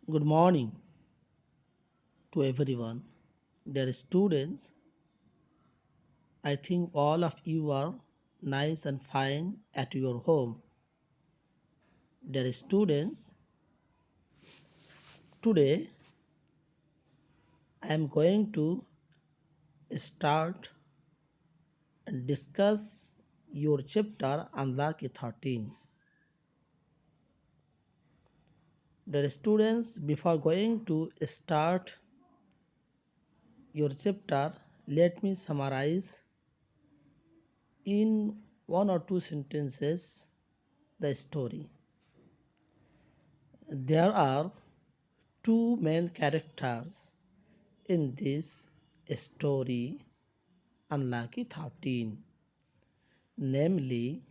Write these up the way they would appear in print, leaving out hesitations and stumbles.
Good morning to everyone. Dear students, I think all of you are nice and fine at your home. Dear students, today I am going to start and discuss your chapter Unlucky 13. Dear students, before going to start your chapter, let me summarize in one or two sentences the story. There are two main characters in this story, Unlucky 13, namely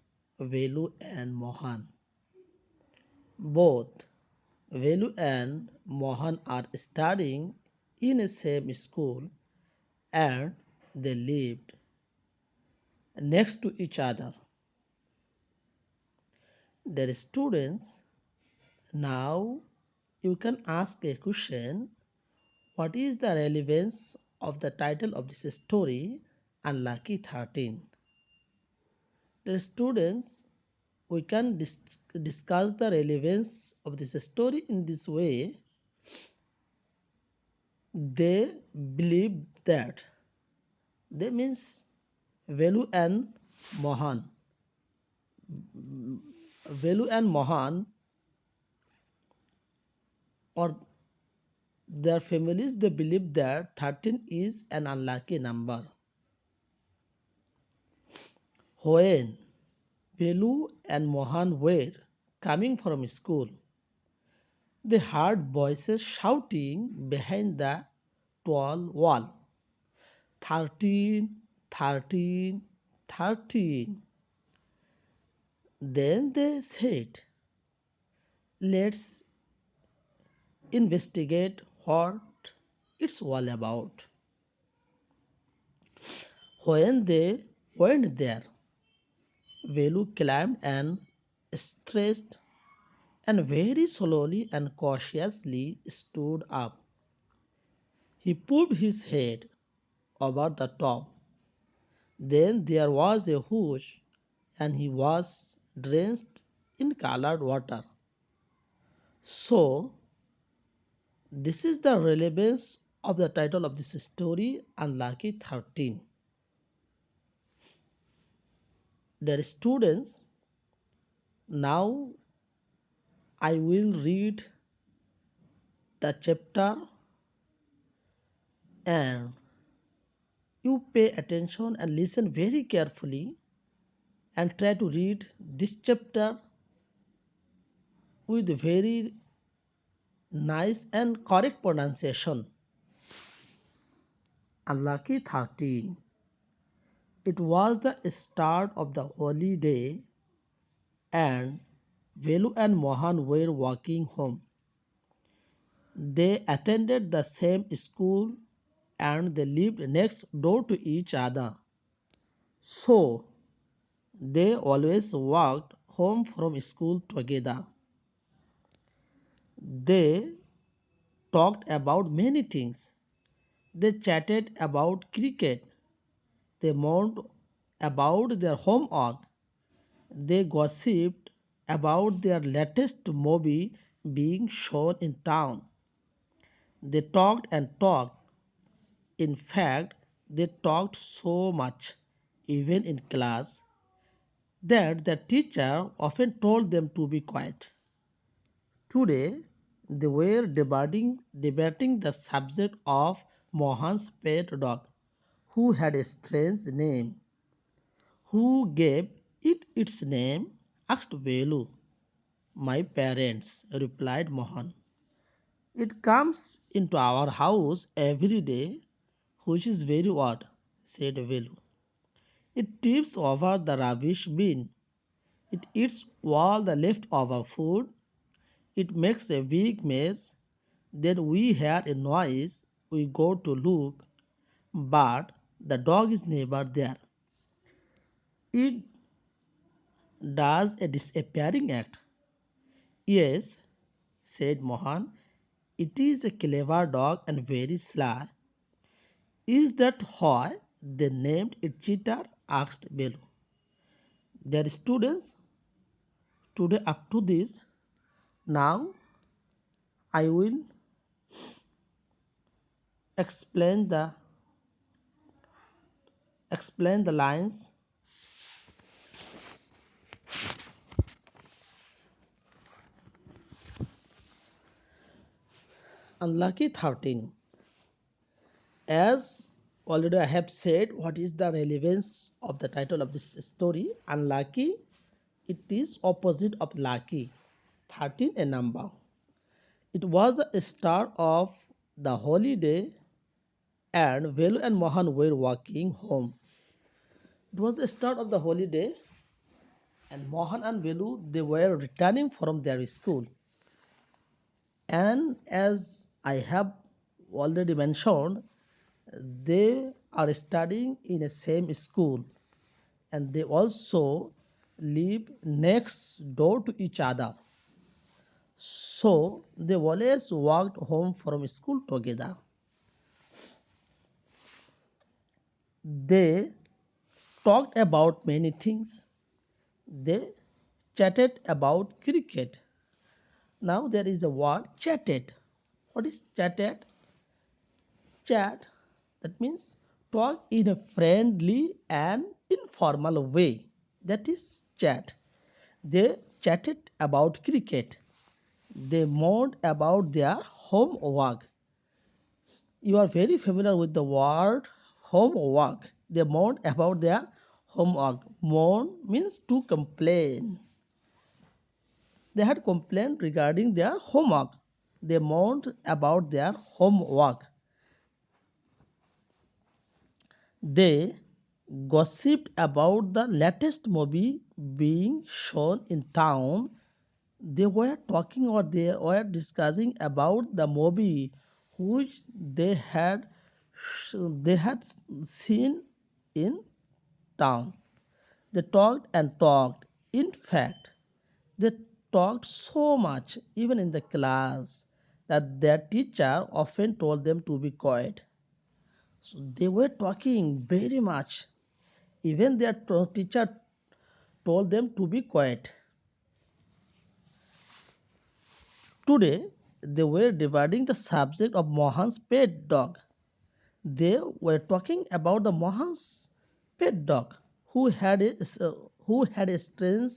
Velu and Mohan. Both Velu and Mohan are studying in the same school and they lived next to each other. Their students, now you can ask a question: what is the relevance of the title of this story, Unlucky 13? The students, we can discuss the relevance of this story in this way. They believe that they means Velu and Mohan. Velu and Mohan or their families, they believe that 13 is an unlucky number. When Velu and Mohan were coming from school, they heard voices shouting behind the tall wall. 13, 13, 13. Then they said, let's investigate what it's all about. When they went there, Velu climbed and stretched and very slowly and cautiously stood up. He pulled his head over the top. Then there was a whoosh and he was drenched in colored water. So, this is the relevance of the title of this story, Unlucky 13. Dear students, now I will read the chapter and you pay attention and listen very carefully and try to read this chapter with very nice and correct pronunciation. Unlucky 13. It was the start of the holiday and Velu and Mohan were walking home. They attended the same school and they lived next door to each other. So they always walked home from school together. They talked about many things. They chatted about cricket. They mourned about their homework. They gossiped about their latest movie being shown in town. They talked and talked. In fact, they talked so much, even in class, that the teacher often told them to be quiet. Today, they were debating the subject of Mohan's pet dog, who had a strange name. Who gave it its name? Asked Velu. My parents, replied Mohan. It comes into our house every day, which is very odd, said Velu. It tips over the rubbish bin. It eats all the leftover food. It makes a big mess. Then we hear a noise. We go to look, but the dog is never there. It does a disappearing act. Yes, said Mohan. It is a clever dog and very sly. Is that why they named it Cheetah? Asked Belu. Their students today up to this. Now I will explain the lines. Unlucky 13. As already I have said, what is the relevance of the title of this story? Unlucky, it is opposite of lucky. 13 a number. It was the start of the holiday and Velu and Mohan were walking home. It was the start of the holiday and Mohan and Velu they were returning from their school. And as I have already mentioned, they are studying in a same school and they also live next door to each other. So they always walked home from school together. They talked about many things. They chatted about cricket. Now there is a word chatted. What is chatted? Chat, that means talk in a friendly and informal way. That is chat. They chatted about cricket. They mourned about their homework. You are very familiar with the word homework. They mourned about their homework. Mourn means to complain. They had complained regarding their homework. They mourned about their homework. They gossiped about the latest movie being shown in town. They were talking or they were discussing about the movie which they had seen in town. They talked and talked. In fact, they talked so much, even in the class, that their teacher often told them to be quiet. So they were talking very much. Even their teacher told them to be quiet. Today, they were dividing the subject of Mohan's pet dog. They were talking about the Mohan's pet dog who had a strange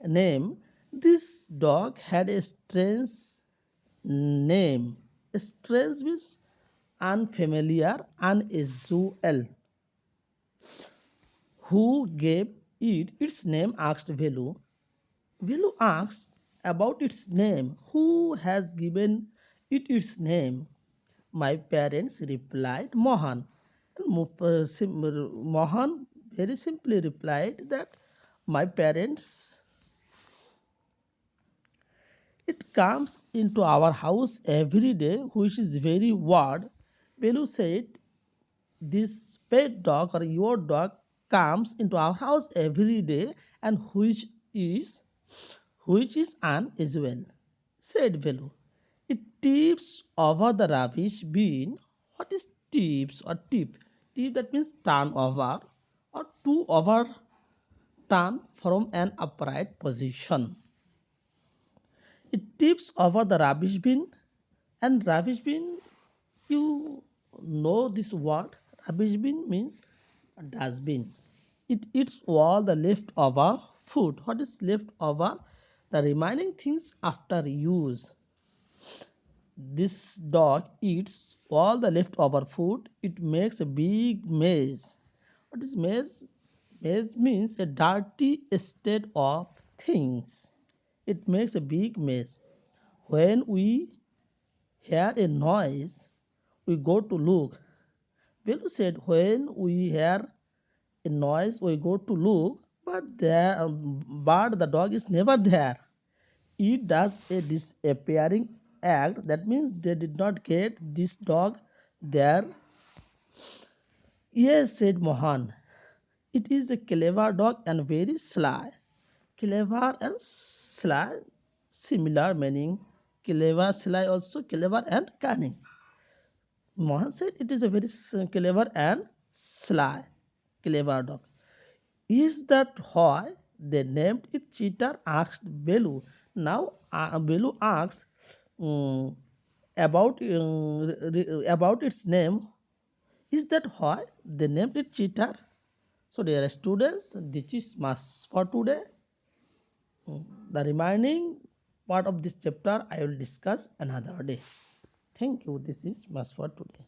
name. This dog had a strange name. Strange means unfamiliar, unusual. Who gave it its name? Asked Velu. Velu asks about its name. Who has given it its name? My parents, replied Mohan. Mohan very simply replied that my parents, it comes into our house every day, which is very odd. Velu said, this pet dog or your dog comes into our house every day and which is unusual, said Velu. It tips over the rubbish bin. What is tips or tip? Tip, that means turn over or to overturn from an upright position. It tips over the rubbish bin, and rubbish bin, you know this word. Rubbish bin means a dustbin. It eats all the leftover food. What is leftover? The remaining things after use. This dog eats all the leftover food. It makes a big mess. What is mess? Mess means a dirty state of things. It makes a big mess. When we hear a noise, we go to look. Velu said, when we hear a noise, we go to look, but the dog is never there. It does a disappearing act. That means they did not get this dog there. Yes, said Mohan. It is a clever dog and very sly. Clever and sly, similar meaning. clever Sly also clever and cunning. Mohan said it is a very clever and sly, clever dog. Is that why they named it cheetah? Asked Belu. Now Belu asks um, about its name. Is that why they named it cheetah? So, dear students, this is much for today. The remaining part of this chapter I will discuss another day. Thank you. This is much for today.